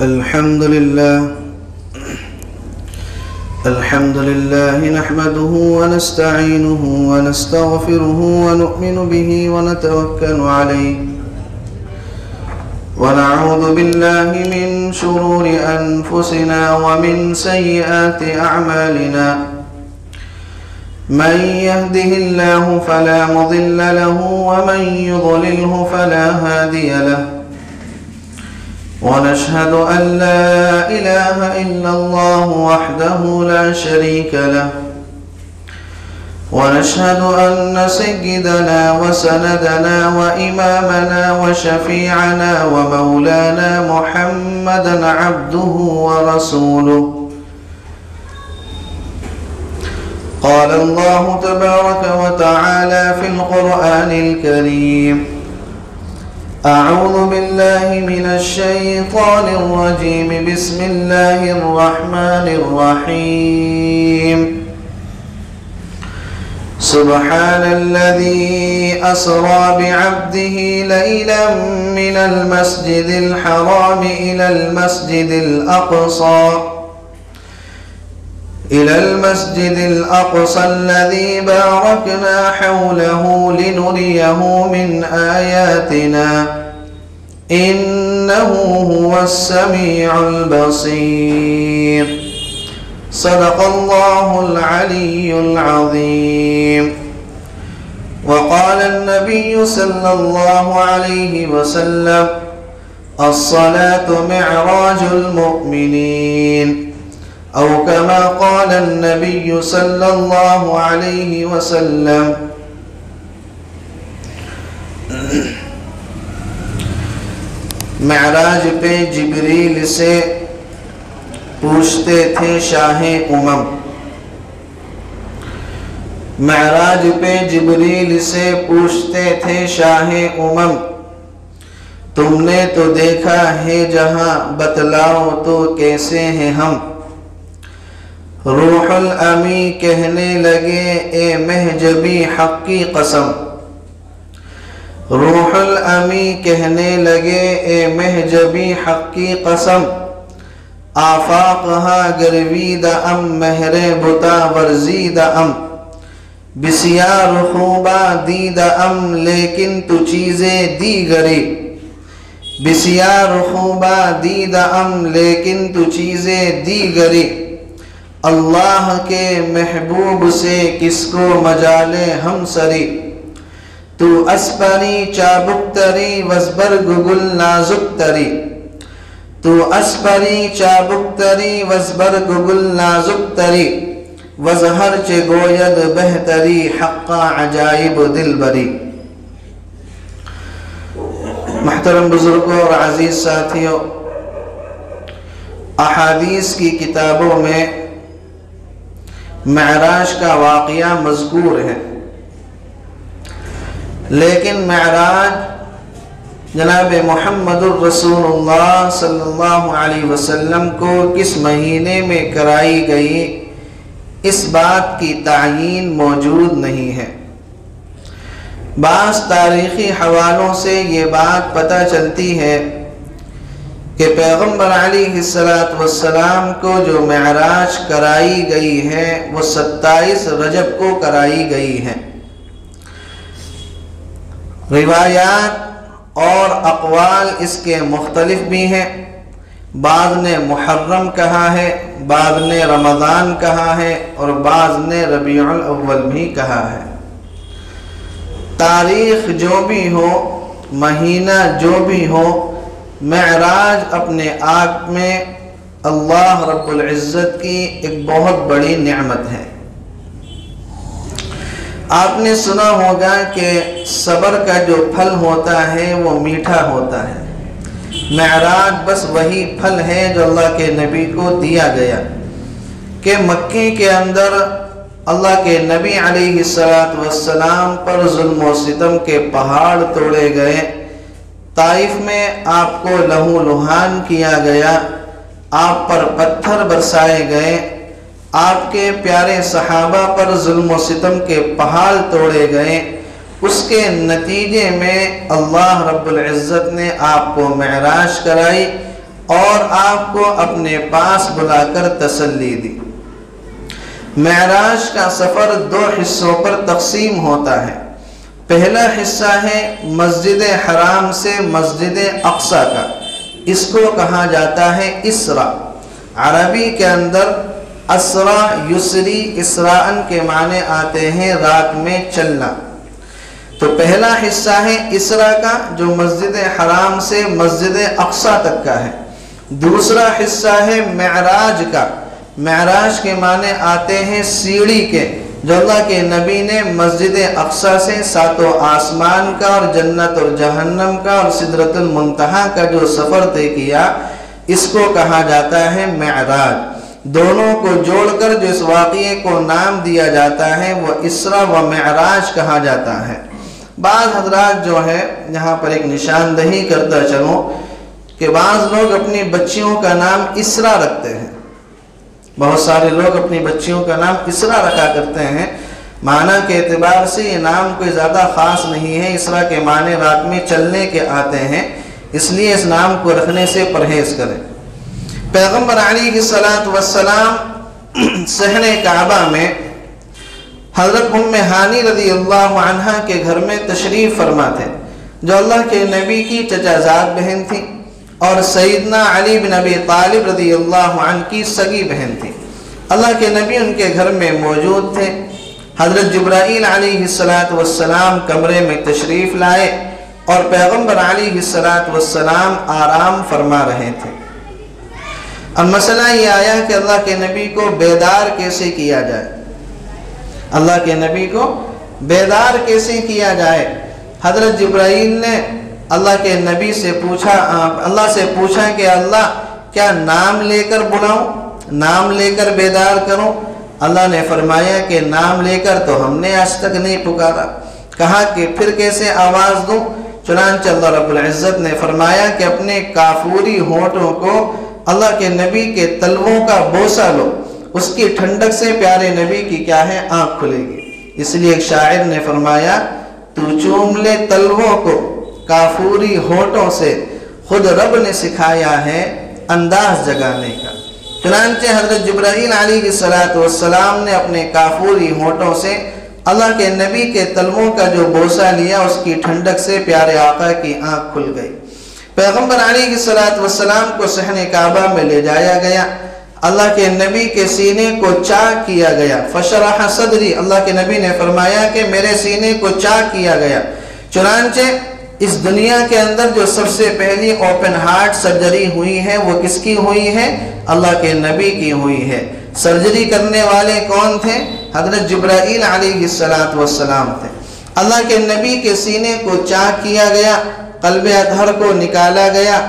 الحمد لله نحمده ونستعينه ونستغفره ونؤمن به ونتوكل عليه ونعوذ بالله من شرور أنفسنا ومن سيئات أعمالنا من يهده الله فلا مضل له ومن يضلله فلا هادي له ونشهد أن لا إله إلا الله وحده لا شريك له ونشهد أن سيدنا وسندنا وإمامنا وشفيعنا ومولانا محمدا عبده ورسوله قال الله تبارك وتعالى في القرآن الكريم أعوذ بالله من الشيطان الرجيم بسم الله الرحمن الرحيم سبحان الذي أسرى بعبده ليلا من المسجد الحرام إلى المسجد الأقصى الذي باركنا حوله لنريه من آياتنا إنه هو السميع البصير صدق الله العلي العظيم وقال النبي صلى الله عليه وسلم الصلاة معراج المؤمنين أو كما قال النبي صلى الله عليه وسلم معراج پہ جبریل سے پوچھتے تھے شاہ امم معراج پہ جبریل سے پوچھتے تھے شاہ امم تم نے تو دیکھا ہے جہاں بتلاؤ تو کیسے ہیں ہم روح الامی کہنے لگے اے مہجبی حق کی قسم روح الامی کہنے لگے اے مہجبی حق کی قسم آفاق ہا گروید ام مہر بتا ورزید ام بسیار خوبا دید ام لیکن تو چیزیں دیگری بسیار خوبا دید ام لیکن تو چیزیں دیگری اللہ کے محبوب سے کس کو مجالے ہم سری تو اسپری چابک تری وزبر گگل نازک تری تو اسپری چابک تری وزبر گگل نازک تری وزہر چے گوید بہتری حقا عجائب دل بری محترم بزرگوں اور عزیز ساتھیوں احادیث کی کتابوں میں معراج کا واقعہ مذکور ہے لیکن معراج جناب محمد الرسول اللہ صلی اللہ علیہ وسلم کو کس مہینے میں کرائی گئی اس بات کی تعیین موجود نہیں ہے بعض تاریخی حوالوں سے یہ بات پتہ چلتی ہے کہ پیغمبر علیہ السلام کو جو معراج کرائی گئی ہے وہ 27 رجب کو کرائی گئی ہے روایات اور اقوال اس کے مختلف بھی ہیں بعض نے محرم کہا ہے بعض نے رمضان کہا ہے اور بعض نے ربیع الاول بھی کہا ہے تاریخ جو بھی ہو مہینہ جو بھی ہو معراج اپنے آپ میں اللہ رب العزت کی ایک بہت بڑی نعمت ہے آپ نے سنا ہوگا کہ صبر کا جو پھل ہوتا ہے وہ میٹھا ہوتا ہے معراج بس وہی پھل ہے جو اللہ کے نبی کو دیا گیا کہ مکے کے اندر اللہ کے نبی علیہ السلام پر ظلم و ستم کے پہاڑ توڑے گئے طائف میں آپ کو لہو لہان کیا گیا آپ پر پتھر برسائے گئے آپ کے پیارے صحابہ پر ظلم و ستم کے پہاڑ توڑے گئے اس کے نتیجے میں اللہ رب العزت نے آپ کو معراج کرائی اور آپ کو اپنے پاس بلا کر تسلی دی۔ معراج کا سفر 2 حصوں پر تقسیم ہوتا ہے۔ پہلا حصہ ہے مسجد حرام سے مسجد اقصی کا، اس کو کہا جاتا ہے اسرا۔ عربی کے اندر اسرا یسری اسراءن کے معنی آتے ہیں رات میں چلنا۔ تو پہلا حصہ ہے اسرا کا جو مسجد حرام سے مسجد اقصی تک کا ہے۔ دوسرا حصہ ہے معراج کا۔ معراج کے معنی آتے ہیں سیڑھی کے، جو اللہ کے نبی نے مسجد اقصی سے 7 آسمان کا اور جنت اور جہنم کا اور سدرۃ المنتہا کا جو سفر طے کیا، اس کو کہا جاتا ہے معراج۔ دونوں کو جوڑ کر جو اس واقعے کو نام دیا جاتا ہے وہ اسرا و معراج کہا جاتا ہے۔ بعض حضرات جو ہے یہاں پر ایک نشاندہی کرتا چلوں کہ بعض لوگ اپنی بچیوں کا نام اسرا رکھتے ہیں۔ بہت سارے لوگ اپنی بچیوں کا نام اسرا رکھا کرتے ہیں۔ معنی کے اعتبار سے یہ نام کوئی زیادہ خاص نہیں ہے۔ اسرا کے معنی رات میں چلنے کے آتے ہیں، اس لیے اس نام کو رکھنے سے پرہیز کریں۔ پیغمبر علیہ السلام صحن کعبہ میں حضرت ام ہانی رضی اللہ عنہ کے گھر میں تشریف فرما تھے، جو اللہ کے نبی کی چچا زاد بہن تھی اور سیدنا علی بن ابی طالب رضی اللہ عنہ کی سگی بہن تھی۔ اللہ کے نبی ان کے گھر میں موجود تھے۔ حضرت جبرائیل علیہ السلام کمرے میں تشریف لائے اور پیغمبر علیہ السلام آرام فرما رہے تھے۔ اب مسئلہ یہ آیا کہ اللہ کے نبی کو بیدار کیسے کیا جائے، اللہ کے نبی کو بیدار کیسے کیا جائے۔ حضرت جبرائیل نے اللہ کے نبی سے پوچھا، اللہ سے پوچھا کہ اللہ کیا نام لے کر بلاؤں، نام لے کر بیدار کروں؟ اللہ نے فرمایا کہ نام لے کر تو ہم نے آج تک نہیں پکارا۔ کہا کہ پھر کیسے آواز دوں؟ چنانچہ اللہ رب العزت نے فرمایا کہ اپنے کافوری ہونٹوں کو اللہ کے نبی کے تلووں کا بوسہ لو، اس کی ٹھنڈک سے پیارے نبی کی کیا ہے آنکھ کھلے گی۔ اس لیے ایک شاعر نے فرمایا تو چوم لے تلووں کو کافوری ہونٹوں سے، خود رب نے سکھایا ہے انداز جگانے کا۔ چنانچہ حضرت جبرائیل علیہ السلام نے اپنے کافوری ہونٹوں سے اللہ کے نبی کے تلووں کا جو بوسہ لیا، اس کی ٹھنڈک سے پیارے آقا کی آنکھ کھل گئی۔ پیغمبر علیہ السلام کو صحن کعبہ میں لے جایا گیا، اللہ کے نبی کے سینے کو چاک کیا گیا۔ فشرح صدری، اللہ کے نبی نے فرمایا کہ میرے سینے کو چاک کیا گیا۔ چنانچہ اس دنیا کے اندر جو سب سے پہلی اوپن ہارٹ سرجری ہوئی ہے وہ کس کی ہوئی ہے؟ اللہ کے نبی کی ہوئی ہے۔ سرجری کرنے والے کون تھے؟ حضرت جبرائیل علیہ السلام تھے۔ اللہ کے نبی کے سینے کو چاک کیا گیا، قلب اطہر کو نکالا گیا،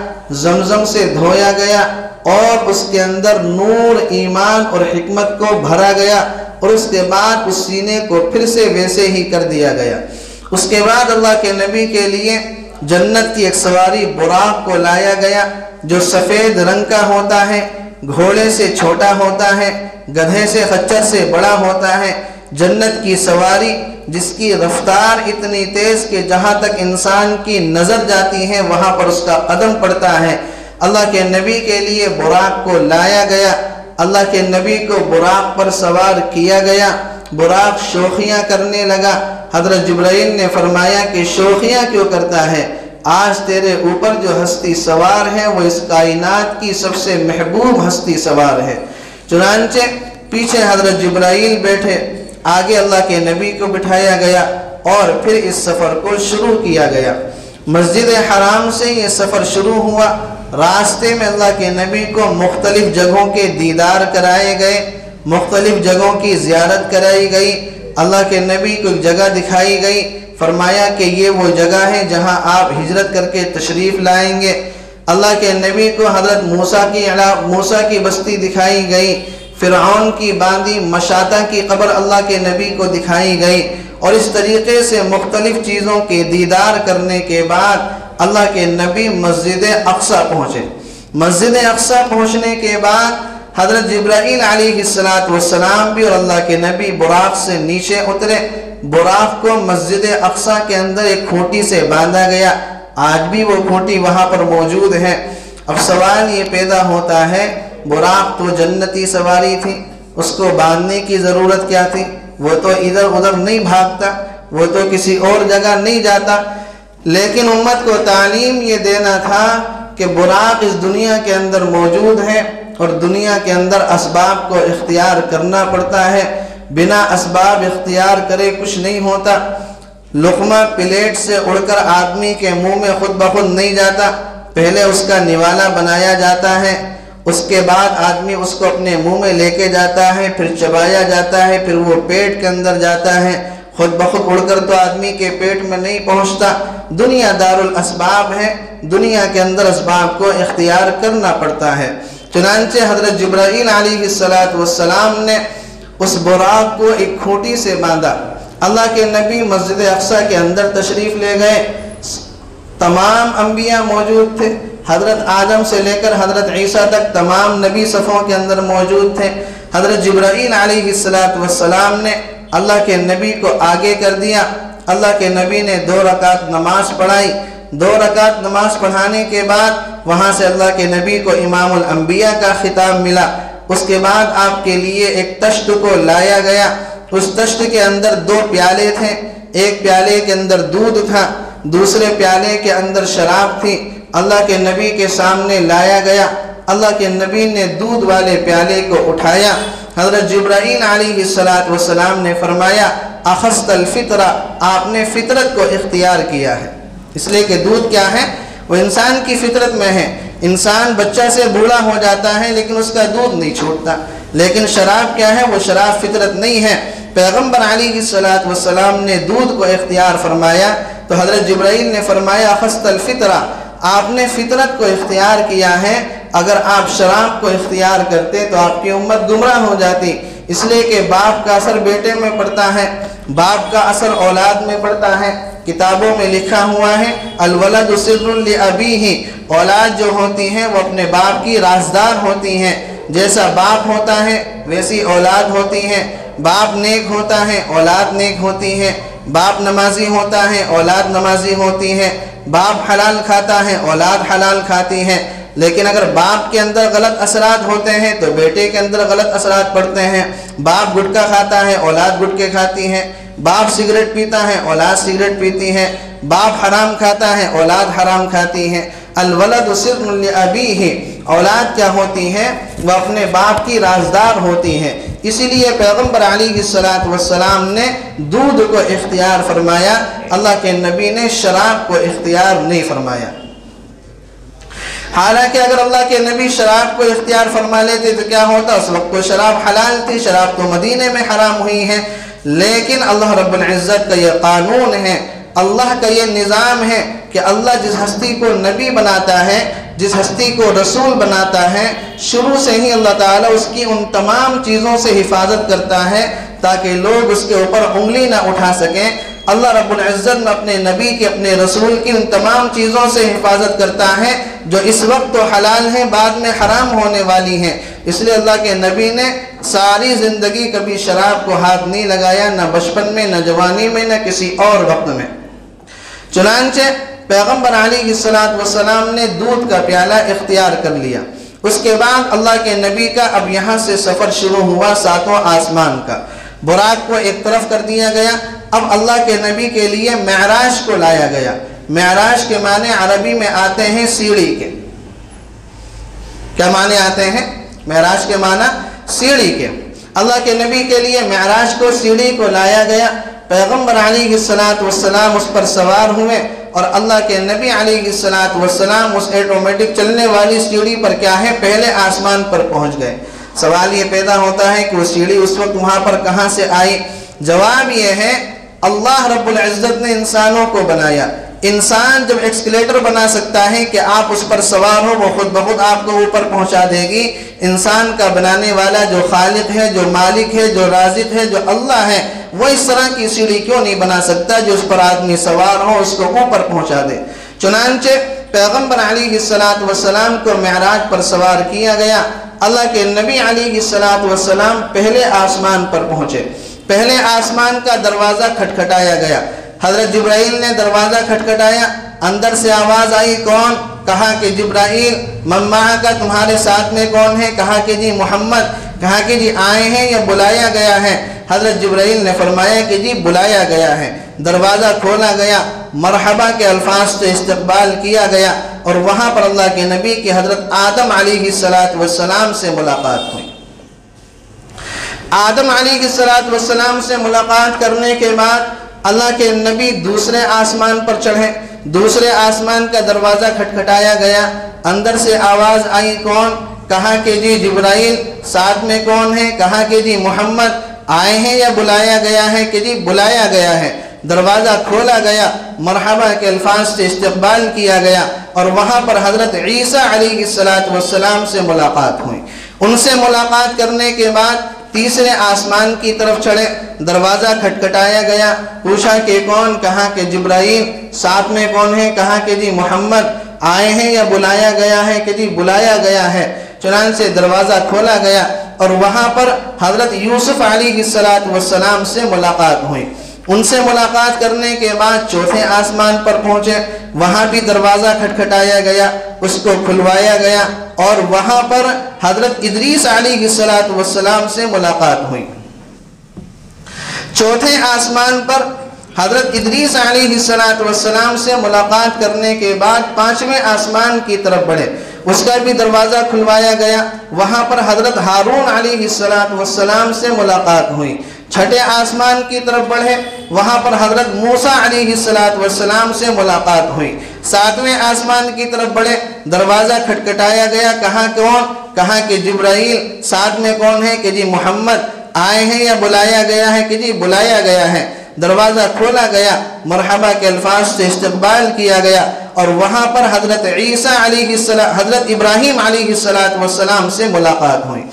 زمزم سے دھویا گیا اور اس کے اندر نور، ایمان اور حکمت کو بھرا گیا، اور اس کے بعد اس سینے کو پھر سے ویسے ہی کر دیا گیا۔ اس کے بعد اللہ کے نبی کے لیے جنت کی ایک سواری براق کو لایا گیا، جو سفید رنگ کا ہوتا ہے، گھوڑے سے چھوٹا ہوتا ہے، گدھے سے خچر سے بڑا ہوتا ہے۔ جنت کی سواری جس کی رفتار اتنی تیز کہ جہاں تک انسان کی نظر جاتی ہے وہاں پر اس کا قدم پڑتا ہے۔ اللہ کے نبی کے لیے براق کو لایا گیا، اللہ کے نبی کو براق پر سوار کیا گیا۔ براق شوخیاں کرنے لگا۔ حضرت جبرائیل نے فرمایا کہ شوخیاں کیوں کرتا ہے؟ آج تیرے اوپر جو ہستی سوار ہے وہ اس کائنات کی سب سے محبوب ہستی سوار ہے۔ چنانچہ پیچھے حضرت جبرائیل بیٹھے، آگے اللہ کے نبی کو بٹھایا گیا اور پھر اس سفر کو شروع کیا گیا۔ مسجد حرام سے یہ سفر شروع ہوا۔ راستے میں اللہ کے نبی کو مختلف جگہوں کے دیدار کرائے گئے، مختلف جگہوں کی زیارت کرائی گئی۔ اللہ کے نبی کو ایک جگہ دکھائی گئی، فرمایا کہ یہ وہ جگہ ہے جہاں آپ ہجرت کر کے تشریف لائیں گے۔ اللہ کے نبی کو حضرت موسیٰ کی بستی دکھائی گئی، فرعون کی باندی مشاطہ کی قبر اللہ کے نبی کو دکھائی گئی، اور اس طریقے سے مختلف چیزوں کے دیدار کرنے کے بعد اللہ کے نبی مسجد اقصی پہنچے۔ مسجد اقصی پہنچنے کے بعد حضرت جبرائیل علیہ السلام بھی اور اللہ کے نبی براق سے نیچے اترے۔ براق کو مسجد اقصی کے اندر ایک کھوٹی سے باندھا گیا، آج بھی وہ کھوٹی وہاں پر موجود ہے۔ اب سوال یہ پیدا ہوتا ہے، براق تو جنتی سواری تھی، اس کو باندھنے کی ضرورت کیا تھی؟ وہ تو ادھر ادھر نہیں بھاگتا، وہ تو کسی اور جگہ نہیں جاتا، لیکن امت کو تعلیم یہ دینا تھا کہ براق اس دنیا کے اندر موجود ہے اور دنیا کے اندر اسباب کو اختیار کرنا پڑتا ہے، بنا اسباب اختیار کرے کچھ نہیں ہوتا۔ لقمہ پلیٹ سے اڑ کر آدمی کے منہ میں خود بخود نہیں جاتا، پہلے اس کا نوالا بنایا جاتا ہے، اس کے بعد آدمی اس کو اپنے منہ میں لے کے جاتا ہے، پھر چبایا جاتا ہے، پھر وہ پیٹ کے اندر جاتا ہے، خود بخود اڑ کر تو آدمی کے پیٹ میں نہیں پہنچتا۔ دنیا دار الاسباب ہے، دنیا کے اندر اسباب کو اختیار کرنا پڑتا ہے۔ چنانچہ حضرت جبرائیل علیہ السلام نے اس براق کو ایک کھوٹی سے باندھا۔ اللہ کے نبی مسجد اقصی کے اندر تشریف لے گئے، تمام انبیاء موجود تھے، حضرت آدم سے لے کر حضرت عیسیٰ تک تمام نبی صفوں کے اندر موجود تھے۔ حضرت جبرائیل علیہ السلام نے اللہ کے نبی کو آگے کر دیا۔ اللہ کے نبی نے 2 رکعت نماز پڑھائی۔ 2 رکعت نماز پڑھانے کے بعد وہاں سے اللہ کے نبی کو امام الانبیاء کا خطاب ملا۔ اس کے بعد آپ کے لیے ایک تشت کو لایا گیا۔ اس تشت کے اندر 2 پیالے تھے، ایک پیالے کے اندر دودھ تھا، دوسرے پیالے کے اندر شراب تھی۔ اللہ کے نبی کے سامنے لایا گیا۔ اللہ کے نبی نے دودھ والے پیالے کو اٹھایا۔ حضرت جبرائیل علیہ السلام نے فرمایا، اخذت الفطرہ، آپ نے فطرت کو اختیار کیا ہے، اس لیے کہ دودھ کیا ہے؟ وہ انسان کی فطرت میں ہے۔ انسان بچہ سے بوڑھا ہو جاتا ہے لیکن اس کا دودھ نہیں چھوڑتا، لیکن شراب کیا ہے؟ وہ شراب فطرت نہیں ہے۔ پیغمبر علیہ السلام نے دودھ کو اختیار فرمایا تو حضرت جبرائیل نے فرمایا، اخذت الفطرہ، آپ نے فطرت کو اختیار کیا ہے۔ اگر آپ شراب کو اختیار کرتے تو آپ کی امت گمراہ ہو جاتی، اس لیے کہ باپ کا اثر بیٹے میں پڑتا ہے، باپ کا اثر اولاد میں پڑتا ہے۔ کتابوں میں لکھا ہوا ہے، الولد سر لابیہ، اولاد جو ہوتی ہیں وہ اپنے باپ کی رازدار ہوتی ہیں۔ جیسا باپ ہوتا ہے ویسی اولاد ہوتی ہے۔ باپ نیک ہوتا ہے اولاد نیک ہوتی ہے، باپ نمازی ہوتا ہے اولاد نمازی ہوتی ہے، باپ حلال کھاتا ہے اولاد حلال کھاتی ہے۔ لیکن اگر باپ کے اندر غلط اثرات ہوتے ہیں تو بیٹے کے اندر غلط اثرات پڑتے ہیں۔ باپ گٹکا کھاتا ہے اولاد گٹکے کھاتی ہے، باپ سگریٹ پیتا ہے اولاد سگریٹ پیتی ہے، باپ حرام کھاتا ہے اولاد حرام کھاتی ہے۔ الولد سر لابیہ، اولاد کیا ہوتی ہے؟ وہ اپنے باپ کی رازدار ہوتی ہے۔ اسی لیے پیغمبر علیہ السلام نے دودھ کو اختیار فرمایا، اللہ کے نبی نے شراب کو اختیار نہیں فرمایا۔ حالانکہ اگر اللہ کے نبی شراب کو اختیار فرما لیتے تو کیا ہوتا؟ اس وقت تو شراب حلال تھی، شراب تو مدینے میں حرام ہوئی ہے، لیکن اللہ رب العزت کا یہ قانون ہے، اللہ کا یہ نظام ہے کہ اللہ جس ہستی کو نبی بناتا ہے، جس ہستی کو رسول بناتا ہے، شروع سے ہی اللہ تعالیٰ اس کی ان تمام چیزوں سے حفاظت کرتا ہے تاکہ لوگ اس کے اوپر انگلی نہ اٹھا سکیں۔ اللہ رب العزت اپنے نبی کی، اپنے رسول کی ان تمام چیزوں سے حفاظت کرتا ہے جو اس وقت تو حلال ہیں، بعد میں حرام ہونے والی ہیں۔ اس لیے اللہ کے نبی نے ساری زندگی کبھی شراب کو ہاتھ نہیں لگایا، نہ بچپن میں، نہ جوانی میں، نہ کسی اور وقت میں۔ چنانچہ پیغمبر علیہ السلام نے دودھ کا پیالہ اختیار کر لیا۔ اس کے بعد اللہ کے نبی کا اب یہاں سے سفر شروع ہوا 7واں آسمان کا۔ براق کو ایک طرف کر دیا گیا۔ اب اللہ کے نبی کے لیے معراج کو لایا گیا۔ معراج کے معنی عربی میں آتے ہیں سیڑھی کے۔ کیا معنی آتے ہیں؟ معراج کے معنی سیڑھی کے۔ اللہ کے نبی کے لیے معراج کو سیڑھی کو لایا گیا۔ پیغمبر علیہ السلام اس پر سوار ہوئے اور اللہ کے نبی علیہ السلام اس آٹومیٹک چلنے والی سیڑھی پر کیا ہے؟ پہلے آسمان پر پہنچ گئے۔ سوال یہ پیدا ہوتا ہے کہ وہ سیڑھی اس وقت وہاں پر کہاں سے آئی؟ جواب یہ ہے، اللہ رب العزت نے انسانوں کو بنایا۔ انسان جب ایکسکلیٹر بنا سکتا ہے کہ آپ اس پر سوار ہو، وہ خود بخود آپ کو اوپر پہنچا دے گی۔ انسان کا بنانے والا جو خالق ہے، جو مالک ہے، جو رازق ہے، جو اللہ ہے، وہ اس طرح کی سیڑھی کیوں نہیں بنا سکتا جو اس پر آدمی سوار ہو، اس کو اوپر پہنچا دے؟ چنانچہ پیغمبر علیہ السلام کو معراج پر سوار کیا گیا۔ اللہ کے نبی علیہ السلام پہلے آسمان پر پہنچے۔ پہلے آسمان کا دروازہ کھٹکھٹایا گیا۔ حضرت جبرائیل نے دروازہ کھٹکھٹایا، اندر سے آواز آئی، کون؟ کہا کہ جبرائیل من معک، تمہارے ساتھ میں کون ہے؟ کہا کہ جی محمد۔ کہا کہ جی آئے ہیں یا بلایا گیا ہے؟ حضرت جبرائیل نے فرمایا کہ جی بلایا گیا ہے۔ دروازہ کھولا گیا، مرحبا کے الفاظ سے استقبال کیا گیا، اور وہاں پر اللہ کے نبی کی حضرت آدم علیہ السلام سے ملاقات ہوئی۔ آدم علیہ السلام سے ملاقات کرنے کے بعد اللہ کے نبی دوسرے آسمان پر چڑھے۔ دوسرے آسمان کا دروازہ کھٹکھٹایا گیا، اندر سے آواز آئی، کون؟ کہا کہ جی جبرائیل۔ ساتھ میں کون ہے؟ کہا کہ جی محمد۔ آئے ہیں یا بلایا گیا ہے؟ کہ جی بلایا گیا ہے۔ دروازہ کھولا گیا، مرحبا کے الفاظ سے استقبال کیا گیا، اور وہاں پر حضرت عیسیٰ علیہ السلام سے ملاقات ہوئی۔ ان سے ملاقات کرنے کے بعد تیسرے آسمان کی طرف چڑھے، دروازہ کھٹکھٹایا گیا، پوچھا کہ کون؟ کہا کہ جبرائیل۔ ساتھ میں کون ہے؟ کہا کہ جی محمد۔ آئے ہیں یا بلایا گیا ہے؟ کہ جی بلایا گیا ہے۔ چنانچہ دروازہ کھولا گیا، اور وہاں پر حضرت یوسف علیہ السلام سے ملاقات ہوئی۔ ان سے ملاقات کرنے کے بعد چوتھے آسمان پر پہنچے، وہاں بھی دروازہ کھٹکھٹایا گیا، اس کو کھلوایا گیا، اور وہاں پر حضرت ادریس علیہ السلام سے ملاقات ہوئی۔ چوتھے آسمان پر حضرت ادریس علیہ السلام سے ملاقات کرنے کے بعد پانچویں آسمان کی طرف بڑھے، اس کا بھی دروازہ کھلوایا گیا، وہاں پر حضرت ہارون علیہ السلام سے ملاقات ہوئی۔ چھٹے آسمان کی طرف بڑھے، وہاں پر حضرت موسیٰ علیہ السلام سے ملاقات ہوئی۔ ساتویں آسمان کی طرف بڑھے، دروازہ کھٹکھٹایا گیا، کہا کون؟ کہا کہ جبرائیل۔ ساتھ میں کون ہے؟ کہ جی محمد۔ آئے ہیں یا بلایا گیا ہے؟ کہ جی بلایا گیا ہے۔ دروازہ کھولا گیا، مرحبا کے الفاظ سے استقبال کیا گیا، اور وہاں پر حضرت عیسیٰ حضرت ابراہیم علیہ السلام سے ملاقات ہوئی۔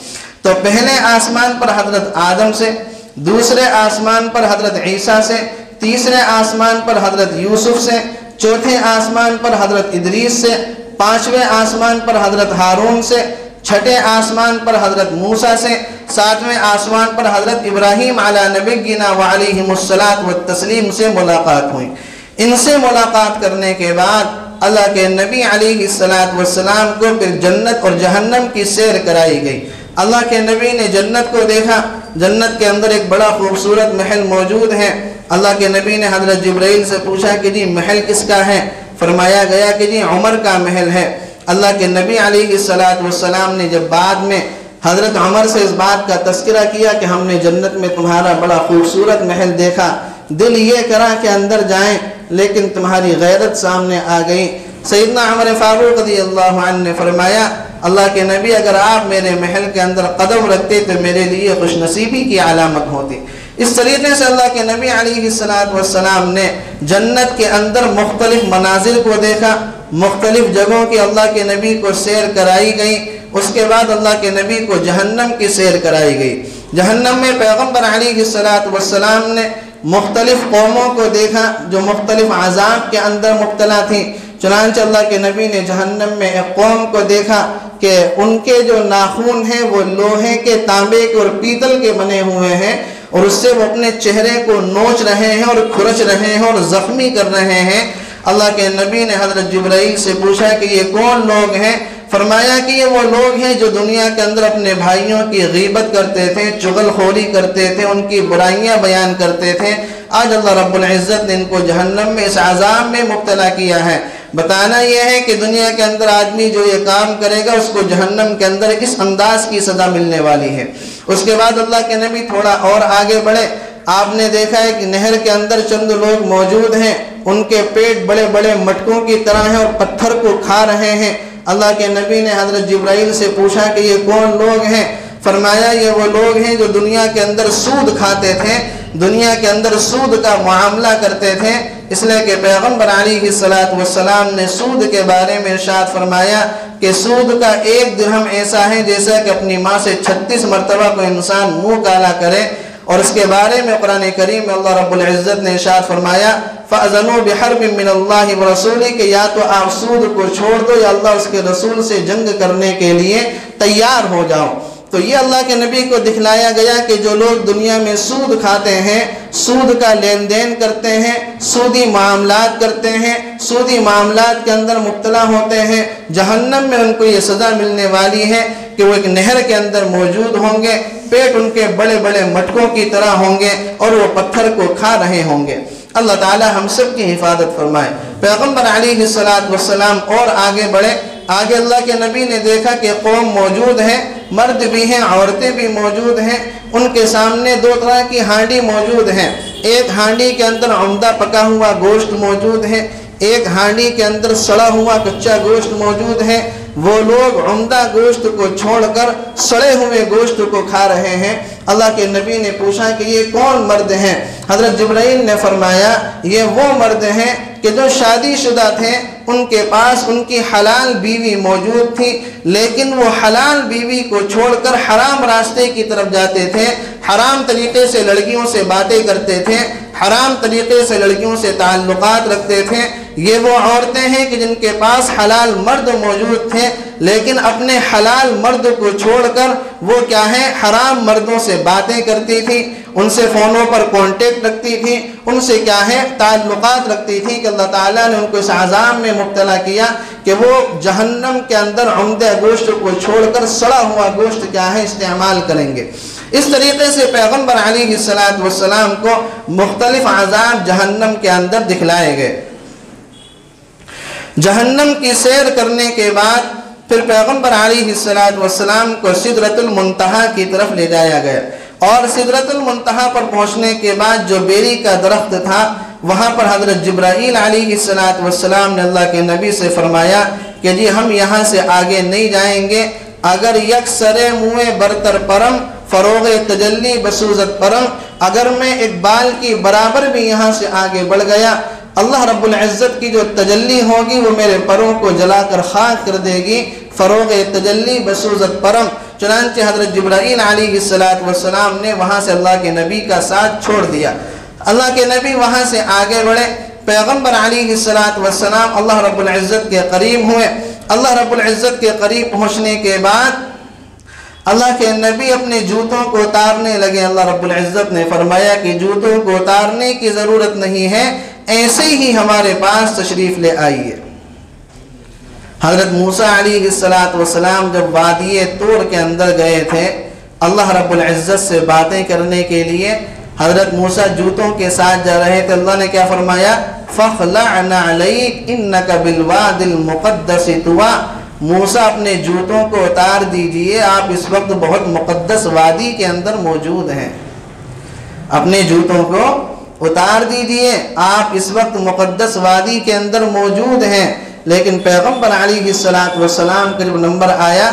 تو پہلے آسمان پر حضرت آدم سے، دوسرے آسمان پر حضرت عیسیٰ سے، تیسرے آسمان پر حضرت یوسف سے، چوتھے آسمان پر حضرت ادریس سے، پانچویں آسمان پر حضرت ہارون سے، چھٹے آسمان پر حضرت موسیٰ سے، ساتویں آسمان پر حضرت ابراہیم علی نبینا وعلیہم الصلاۃ والتسلیم سے ملاقات ہوئی۔ ان سے ملاقات کرنے کے بعد اللہ کے نبی علیہ السلام کو پھر جنت اور جہنم کی سیر کرائی گئی۔ اللہ کے نبی نے جنت کو دیکھا، جنت کے اندر ایک بڑا خوبصورت محل موجود ہے۔ اللہ کے نبی نے حضرت جبرائیل سے پوچھا کہ جی محل کس کا ہے؟ فرمایا گیا کہ جی عمر کا محل ہے۔ اللہ کے نبی علیہ السلام نے جب بعد میں حضرت عمر سے اس بات کا تذکرہ کیا کہ ہم نے جنت میں تمہارا بڑا خوبصورت محل دیکھا، دل یہ کرا کہ اندر جائیں، لیکن تمہاری غیرت سامنے آ گئی۔ سیدنا عمر فاروق رضی اللہ عنہ نے فرمایا، اللہ کے نبی اگر آپ میرے محل کے اندر قدم رکھتے تو میرے لیے خوش نصیبی کی علامت ہوتی۔ اس طریقے سے اللہ کے نبی علیہ السلام نے جنت کے اندر مختلف مناظر کو دیکھا، مختلف جگہوں کی اللہ کے نبی کو سیر کرائی گئی۔ اس کے بعد اللہ کے نبی کو جہنم کی سیر کرائی گئی۔ جہنم میں پیغمبر علیہ السلام نے مختلف قوموں کو دیکھا جو مختلف عذاب کے اندر مبتلا تھیں۔ چنانچہ اللہ کے نبی نے جہنم میں ایک قوم کو دیکھا کہ ان کے جو ناخن ہیں وہ لوہے کے، تانبے کے اور پیتل کے بنے ہوئے ہیں، اور اس سے وہ اپنے چہرے کو نوچ رہے ہیں اور کھرچ رہے ہیں اور زخمی کر رہے ہیں۔ اللہ کے نبی نے حضرت جبرائیل سے پوچھا کہ یہ کون لوگ ہیں؟ فرمایا کہ یہ وہ لوگ ہیں جو دنیا کے اندر اپنے بھائیوں کی غیبت کرتے تھے، چغل خوری کرتے تھے، ان کی برائیاں بیان کرتے تھے۔ آج اللہ رب العزت نے ان کو جہنم میں اس عذاب میں مبتلا کیا ہے۔ بتانا یہ ہے کہ دنیا کے اندر آدمی جو یہ کام کرے گا اس کو جہنم کے اندر اس انداز کی سزا ملنے والی ہے۔ اس کے بعد اللہ کے نبی تھوڑا اور آگے بڑھے، آپ نے دیکھا ہے کہ نہر کے اندر چند لوگ موجود ہیں، ان کے پیٹ بڑے بڑے مٹکوں کی طرح ہیں اور پتھر کو کھا رہے ہیں۔ اللہ کے نبی نے حضرت جبرائیل سے پوچھا کہ یہ کون لوگ ہیں؟ فرمایا یہ وہ لوگ ہیں جو دنیا کے اندر سود کھاتے تھے، دنیا کے اندر سود کا معاملہ کرتے تھے۔ اس لیے کہ پیغمبر علیہ السلام نے سود کے بارے میں ارشاد فرمایا کہ سود کا ایک درہم ایسا ہے جیسا کہ اپنی ماں سے 36 مرتبہ کوئی انسان منہ کالا کرے۔ اور اس کے بارے میں قرآن کریم میں اللہ رب العزت نے ارشاد فرمایا فَأَذَنُوا بِحَرْبٍ مِّنَ اللَّهِ وَرَسُولِهِ کہ یا تو آپ سود کو چھوڑ دو یا اللہ اس کے رسول سے جنگ کرنے کے لیے تیار ہو جاؤ۔ تو یہ اللہ کے نبی کو دکھلایا گیا کہ جو لوگ دنیا میں سود کھاتے ہیں، سود کا لین دین کرتے ہیں، سودی معاملات کرتے ہیں، سودی معاملات کے اندر مبتلا ہوتے ہیں، جہنم میں ان کو یہ سزا ملنے والی ہے کہ وہ ایک نہر کے اندر موجود ہوں گے، پیٹ ان کے بڑے بڑے مٹکوں کی طرح ہوں گے اور وہ پتھر کو کھا رہے ہوں گے۔ اللہ تعالی ہم سب کی حفاظت فرمائے۔ پیغمبر علیہ السلام اور آگے بڑھے۔ آگے اللہ کے نبی نے دیکھا کہ قوم موجود ہیں، مرد بھی ہیں، عورتیں بھی موجود ہیں، ان کے سامنے دو طرح کی ہانڈی موجود ہیں۔ ایک ہانڈی کے اندر عمدہ پکا ہوا گوشت موجود ہے، ایک ہانڈی کے اندر سڑا ہوا کچا گوشت موجود ہے۔ وہ لوگ عمدہ گوشت کو چھوڑ کر سڑے ہوئے گوشت کو کھا رہے ہیں۔ اللہ کے نبی نے پوچھا کہ یہ کون مرد ہیں؟ حضرت جبرائیل نے فرمایا یہ وہ مرد ہیں کہ جو شادی شدہ تھے، ان کے پاس ان کی حلال بیوی موجود تھی، لیکن وہ حلال بیوی کو چھوڑ کر حرام راستے کی طرف جاتے تھے، حرام طریقے سے لڑکیوں سے باتیں کرتے تھے، حرام طریقے سے لڑکیوں سے تعلقات رکھتے تھے۔ یہ وہ عورتیں ہیں کہ جن کے پاس حلال مرد موجود تھے، لیکن اپنے حلال مرد کو چھوڑ کر وہ کیا ہے، حرام مردوں سے باتیں کرتی تھی، ان سے فونوں پر کانٹیکٹ رکھتی تھی، ان سے کیا ہے تعلقات رکھتی تھی کہ اللہ تعالیٰ نے ان کو اس عذاب میں مبتلا کیا کہ وہ جہنم کے اندر عمدہ گوشت کو چھوڑ کر سڑا ہوا گوشت کیا ہے استعمال کریں گے۔ اس طریقے سے پیغمبر علیہ السلام کو مختلف عذاب جہنم کے اندر دکھلائے گئے۔ جہنم کی سیر کرنے کے بعد پھر پیغمبر علیہ السلام کو سدرۃ المنتہا کی طرف لے جایا گیا، اور سدرۃ المنتہا پر پہنچنے کے بعد جو بیری کا درخت تھا، وہاں پر حضرت جبرائیل علیہ السلام نے اللہ کے نبی سے فرمایا کہ جی ہم یہاں سے آگے نہیں جائیں گے، اگر یک سرے منہ برتر پرم فروغ تجلی بسوزت پرم، اگر میں ایک بال کی برابر بھی یہاں سے آگے بڑھ گیا، اللہ رب العزت کی جو تجلی ہوگی وہ میرے پروں کو جلا کر خاک کر دے گی۔ فروغ تجلی بسوزت پرم، چنانچہ حضرت جبرائیل علیہ السلام نے وہاں سے اللہ کے نبی کا ساتھ چھوڑ دیا۔ اللہ کے نبی وہاں سے آگے بڑھے، پیغمبر علیہ السلام اللہ رب العزت کے قریب ہوئے۔ اللہ رب العزت کے قریب پہنچنے کے بعد اللہ کے نبی اپنے جوتوں کو اتارنے لگے۔ اللہ رب العزت نے فرمایا کہ جوتوں کو اتارنے کی ضرورت نہیں ہے، ایسے ہی ہمارے پاس تشریف لے آئیے۔ حضرت موسیٰ علیہ السلام جب وادی طور کے اندر گئے تھے اللہ رب العزت سے باتیں کرنے کے لیے، حضرت موسیٰ جوتوں کے ساتھ جا رہے تھے، اللہ نے کیا فرمایا؟ فَخْلَعْ نَعْلَيْكَ إِنَّكَ بِالْوَادِ الْمُقَدَّسِ طُوًى، موسیٰ اپنے جوتوں کو اتار دیجئے، آپ اس وقت بہت مقدس وادی کے اندر موجود ہیں۔ اپنے جوتوں کو اتار دیجئے، آپ اس وقت مقدس وادی کے اندر موجود ہیں۔ لیکن پیغمبر علیہ السلام کا جب نمبر آیا،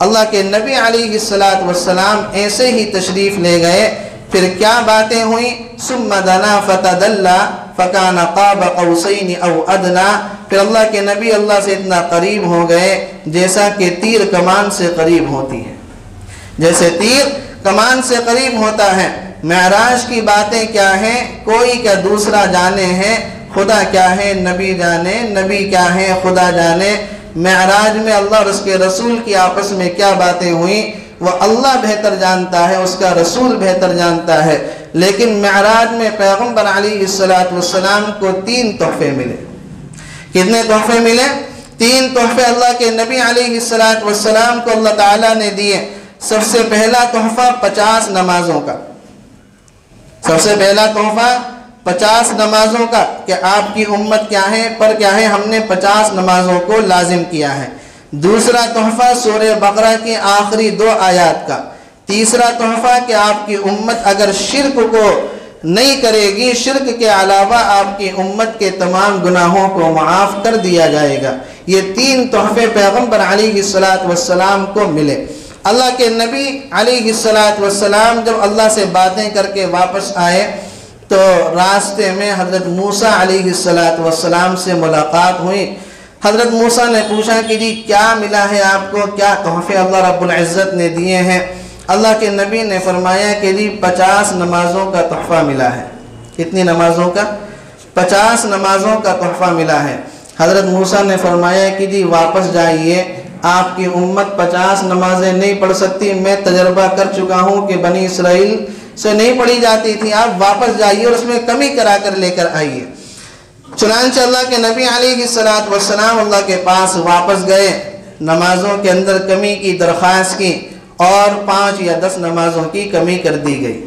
اللہ کے نبی علیہ السلام ایسے ہی تشریف لے گئے۔ پھر کیا باتیں ہوئیں؟ ثم دنا فتدلى فكان قاب قوسين او ادنى، پھر اللہ کے نبی اللہ سے اتنا قریب ہو گئے جیسا کہ تیر کمان سے قریب ہوتی ہے، جیسے تیر کمان سے قریب ہوتا ہے۔ معراج کی باتیں کیا ہیں کوئی کیا دوسرا جانے ہیں، خدا کیا ہے نبی جانے، نبی کیا ہے خدا جانے۔ معراج میں اللہ اور اس کے رسول کی آپس میں کیا باتیں ہوئیں وہ اللہ بہتر جانتا ہے، اس کا رسول بہتر جانتا ہے۔ لیکن معراج میں پیغمبر علیہ السلام کو 3 تحفے ملے۔ کتنے تحفے ملے؟ 3 تحفے اللہ کے نبی علیہ السلام کو اللہ تعالیٰ نے دیے۔ سب سے پہلا تحفہ 50 نمازوں کا، سب سے پہلا تحفہ 50 نمازوں کا کہ آپ کی امت کیا ہے پر کیا ہے، ہم نے 50 نمازوں کو لازم کیا ہے۔ دوسرا تحفہ سورہ بقرہ کی آخری 2 آیات کا۔ تیسرا تحفہ کہ آپ کی امت اگر شرک کو نہیں کرے گی، شرک کے علاوہ آپ کی امت کے تمام گناہوں کو معاف کر دیا جائے گا۔ یہ 3 تحفے پیغمبر علیہ السلام کو ملے۔ اللہ کے نبی علیہ السلام جب اللہ سے باتیں کر کے واپس آئے تو راستے میں حضرت موسیٰ علیہ السلام سے ملاقات ہوئی۔ حضرت موسیٰ نے پوچھا کہ جی کیا ملا ہے آپ کو، کیا تحفے اللہ رب العزت نے دیے ہیں؟ اللہ کے نبی نے فرمایا کہ جی 50 نمازوں کا تحفہ ملا ہے۔ کتنی نمازوں کا؟ 50 نمازوں کا تحفہ ملا ہے۔ حضرت موسیٰ نے فرمایا کہ جی واپس جائیے آپ کی امت 50 نمازیں نہیں پڑھ سکتی، میں تجربہ کر چکا ہوں کہ بنی اسرائیل سے نہیں پڑھی جاتی تھی، آپ واپس جائیے اور اس میں کمی کرا کر لے کر آئیے۔ چنانچہ اللہ کے نبی علیہ السلام اللہ کے پاس واپس گئے، نمازوں کے اندر کمی کی درخواست کی اور 5 یا 10 نمازوں کی کمی کر دی گئی۔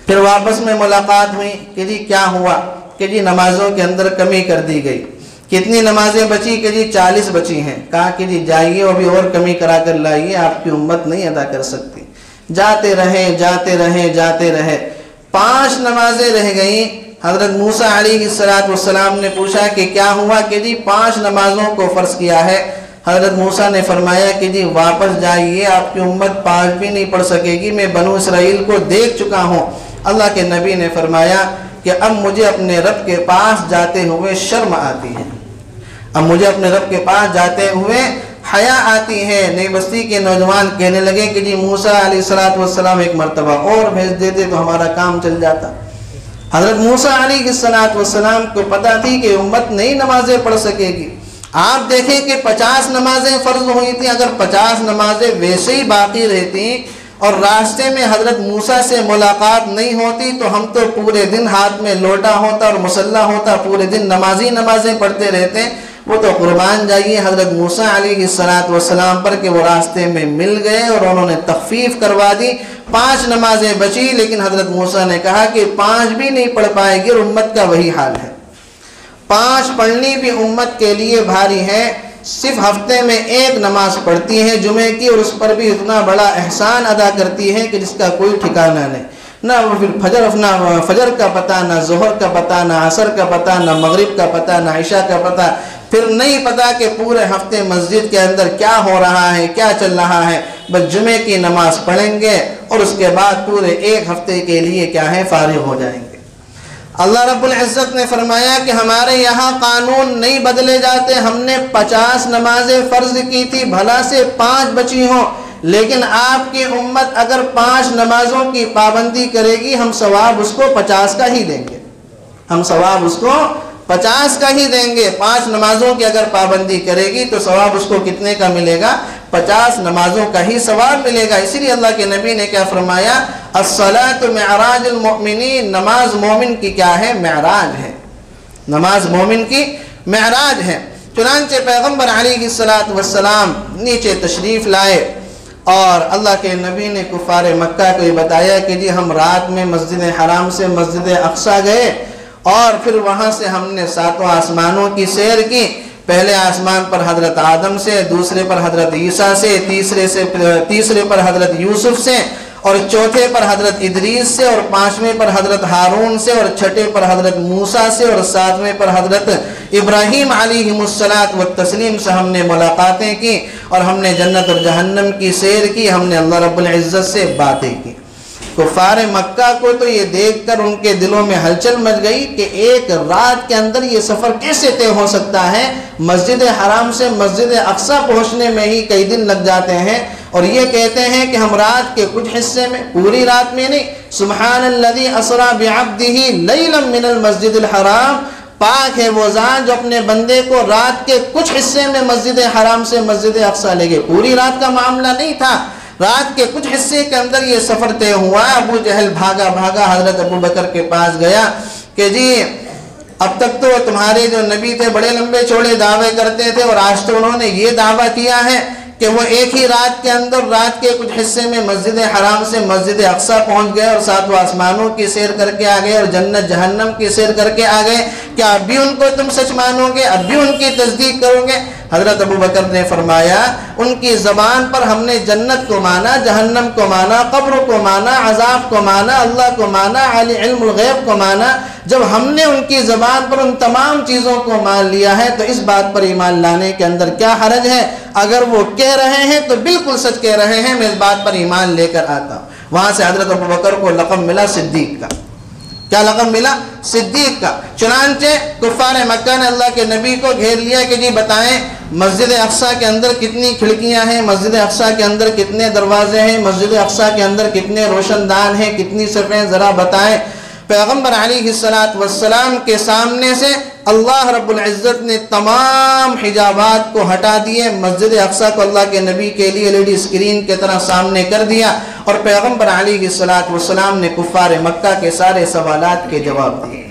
پھر واپس میں ملاقات ہوئی کہ جی کیا ہوا، کہ جی نمازوں کے اندر کمی کر دی گئی۔ کتنی نمازیں بچی، کہ جی 40 بچی ہیں۔ کہا کہ جی جائیے اور بھی اور کمی کرا کر لائیے، آپ کی امت نہیں ادا کر سکتی۔ جاتے رہے 5 نمازیں رہ گئیں۔ حضرت موسیٰ علیہ السلام نے پوچھا کہ کیا ہوا، کہ جی 5 نمازوں کو فرض کیا ہے۔ حضرت موسیٰ نے فرمایا کہ جی واپس جائیے، آپ کی امت 5 بھی نہیں پڑھ سکے گی، میں بنو اسرائیل کو دیکھ چکا ہوں۔ اللہ کے نبی نے فرمایا کہ اب مجھے اپنے رب کے پاس جاتے ہوئے شرم آتی ہے، اب مجھے اپنے رب کے پاس جاتے ہوئے حیا آتی ہے۔ نئی بستی کے نوجوان کہنے لگے کہ جی موسیٰ علیہ السلام ایک مرتبہ اور بھیج دیتے تو ہمارا کام چل جاتا۔ حضرت موسیٰ علیہ السلام کو پتا تھی کہ امت نئی نمازیں پڑھ سکے گی۔ آپ دیکھیں کہ 50 نمازیں فرض ہوئی تھیں، اگر 50 نمازیں ویسے ہی باقی رہتی اور راستے میں حضرت موسیٰ سے ملاقات نہیں ہوتی تو ہم تو پورے دن ہاتھ میں لوٹا ہوتا اور مسلح ہوتا، پورے دن نمازیں پڑھتے رہتے۔ وہ تو قربان جائیے حضرت موسیٰ علیہ السلام پر کہ وہ راستے میں مل گئے اور انہوں نے تخفیف کروا دی۔ 5 نمازیں بچی، لیکن حضرت موسیٰ نے کہا کہ 5 بھی نہیں پڑھ پائے گی، اور امت کا وہی حال ہے۔ 5 پڑھنی بھی امت کے لیے بھاری ہے۔ صرف ہفتے میں 1 نماز پڑھتی ہے جمعے کی، اور اس پر بھی اتنا بڑا احسان ادا کرتی ہے کہ جس کا کوئی ٹھکانہ نہیں۔ نہ فجر کا پتہ، نہ ظہر کا پتہ، نہ عصر کا پتہ، نہ مغرب کا پتہ، نہ عشاء کا پتہ، پھر نہیں پتہ کہ پورے ہفتے مسجد کے اندر کیا ہو رہا ہے، کیا چل رہا ہے۔ بس جمعے کی نماز پڑھیں گے اور اس کے بعد پورے 1 ہفتے کے لیے کیا ہے، فارغ ہو جائیں گے۔ اللہ رب العزت نے فرمایا کہ ہمارے یہاں قانون نہیں بدلے جاتے۔ ہم نے 50 نمازیں فرض کی تھی، بھلا سے 5 بچی ہوں، لیکن آپ کی امت اگر 5 نمازوں کی پابندی کرے گی، ہم ثواب اس کو 50 کا ہی دیں گے، ہم ثواب اس کو 50 کا ہی دیں گے۔ 5 نمازوں کی اگر پابندی کرے گی تو ثواب اس کو کتنے کا ملے گا، 50 نمازوں کا ہی ثواب ملے گا۔ اسی لیے اللہ کے نبی نے کیا فرمایا، الصلاۃ معراج المؤمنین، نماز مومن کی کیا ہے، معراج ہے، نماز مومن کی معراج ہے۔ چنانچہ پیغمبر علیہ السلام نیچے تشریف لائے اور اللہ کے نبی نے کفار مکہ کو یہ بتایا کہ جی ہم رات میں مسجد حرام سے مسجد اقصی گئے اور پھر وہاں سے ہم نے 7 آسمانوں کی سیر کی۔ پہلے آسمان پر حضرت آدم سے، دوسرے پر حضرت عیسیٰ سے، تیسرے پر حضرت یوسف سے، اور چوتھے پر حضرت ادریس سے، اور 5ویں پر حضرت ہارون سے، اور 6ٹھے پر حضرت موسیٰ سے، اور 7ویں پر حضرت ابراہیم علیہ السلام سے ہم نے ملاقاتیں کی، اور ہم نے جنت اور جہنم کی سیر کی، ہم نے اللہ رب العزت سے باتیں کی۔ کفار مکہ کو تو یہ دیکھ کر ان کے دلوں میں ہلچل مچ گئی کہ ایک رات کے اندر یہ سفر کیسے طے ہو سکتا ہے، مسجد حرام سے مسجد اقصی پہنچنے میں ہی کئی دن لگ جاتے ہیں، اور یہ کہتے ہیں کہ ہم رات کے کچھ حصے میں، پوری رات میں نہیں، سبحان الذی اسری بعبدہ لیلا من المسجد الحرام، پاک ہے وہ ذات جو اپنے بندے کو رات کے کچھ حصے میں مسجد حرام سے مسجد اقصی لے گئے۔ پوری رات کا معاملہ نہیں تھا، رات کے کچھ حصے کے اندر یہ سفر طے ہوا۔ ابو جہل بھاگا حضرت ابو بکر کے پاس گیا کہ جی اب تک تو تمہارے جو نبی تھے بڑے لمبے چوڑے دعوے کرتے تھے، اور آج تو انہوں نے یہ دعویٰ کیا ہے کہ وہ ایک ہی رات کے اندر رات کے کچھ حصے میں مسجد حرام سے مسجد اقصی پہنچ گئے، اور 7 آسمانوں کی سیر کر کے آ گئے، اور جنت جہنم کی سیر کر کے آ گئے۔ کیا اب بھی ان کو تم سچ مانو گے، اب بھی ان کی تصدیق کرو گے؟ حضرت ابو بکر نے فرمایا ان کی زبان پر ہم نے جنت کو مانا، جہنم کو مانا، قبر کو مانا، عذاب کو مانا، اللہ کو مانا، علم الغیب کو مانا۔ جب ہم نے ان کی زبان پر ان تمام چیزوں کو مان لیا ہے تو اس بات پر ایمان لانے کے اندر کیا حرج ہے؟ اگر وہ کہہ رہے ہیں تو بالکل سچ کہہ رہے ہیں، میں اس بات پر ایمان لے کر آتا ہوں۔ وہاں سے حضرت ابو بکر کو لقب ملا صدیق کا۔ کیا لقب ملا؟ صدیق کا۔ چنانچہ کفار مکہ نے اللہ کے نبی کو گھیر لیا کہ جی بتائیں مسجد اقصی کے اندر کتنی کھڑکیاں ہیں، مسجد اقصی کے اندر کتنے دروازے ہیں، مسجد اقصی کے اندر کتنے روشن دان ہیں، کتنی صفیں، ذرا بتائیں۔ پیغمبر علیہ السلام کے سامنے سے اللہ رب العزت نے تمام حجابات کو ہٹا دیے، مسجد اقصیٰ کو اللہ کے نبی کے لیے لیڈی اسکرین کے طرح سامنے کر دیا، اور پیغمبر علیہ السلام نے کفار مکہ کے سارے سوالات کے جواب دیے۔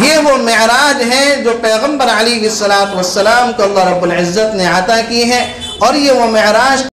یہ وہ معراج ہے جو پیغمبر علیہ السلام کو اللہ رب العزت نے عطا کی ہے، اور یہ وہ معراج